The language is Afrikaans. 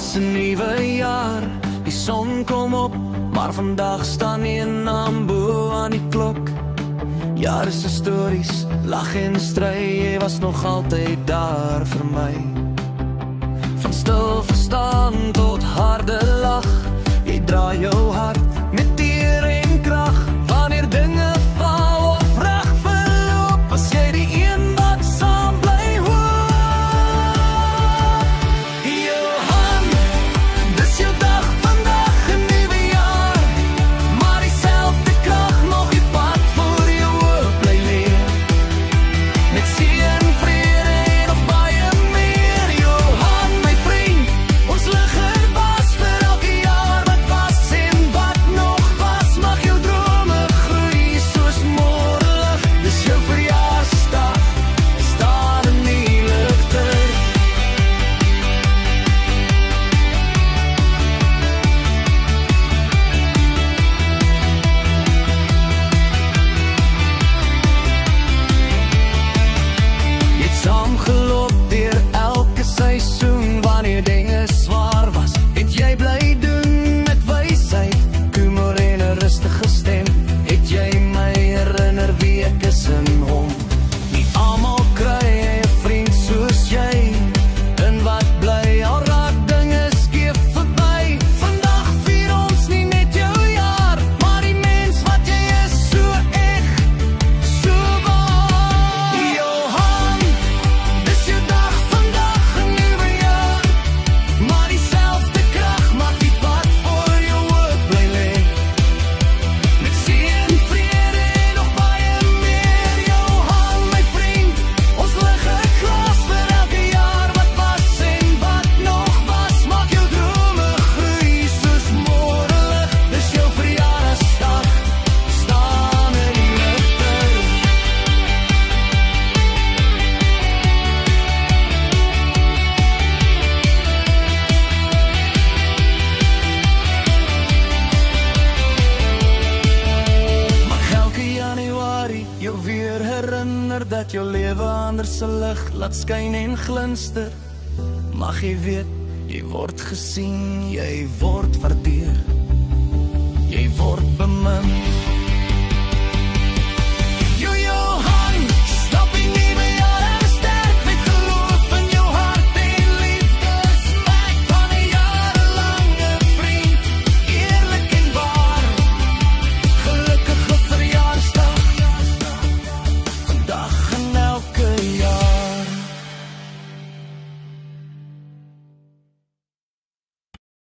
Dis 'n nuwe jaar, die son kom op, maar vandag staan nie 'n naam bo aan die klok. Jare se stories, lag en stry, jy was nog altyd daar vir my. Van stil verstaan tot harde lag, jy draai jou hart met teer en krag. Wanneer dinge val of reg verloop, was jy die een wat saam bly hoop. Johan, dis jou dag vandag, 'n nuwe jaar, maar dieselfde krag nog die pad voor jou oop bly leer. Met seën, vrede en nog baie meer. Johan, my vriend, ons ligger was vir elke jaar wat was en wat nog was. Mag jou drome groei soos môrelig. Dis jou verjaarsdag, staan in die ligte. Jy het saamgeloop deur elke seisoen. Wanneer dinge swaar was, het jy bly doen met wysheid, humor en 'n rustige stem. Het jy my herinner wie ek is in hom. Nie almal kry 'n vriend soos jy, en wat bly al raak dinge skeef verby. Vandag vier ons nie net jou jaar, maar die mens wat jy is, so eg, so waar. Johan, dis jou dag vandag, 'n nuwe jaar, maar dieselfde krag mag die pad voor jou oop bly lê. Met seën, vrede en nog baie meer. Johan, my vriend, ons lig 'n glas vir elke jaar wat was en wat nog was. Maak jou drome groei soos môrelig. Dis jou verjaarsdag, staan in die ligte. Mag elke Januarie jou weer herinner dat jou lewe anders se lig laat skyn en glinster. Mag jy weet, jy word gesien, jy word waardeer, jy word bemin.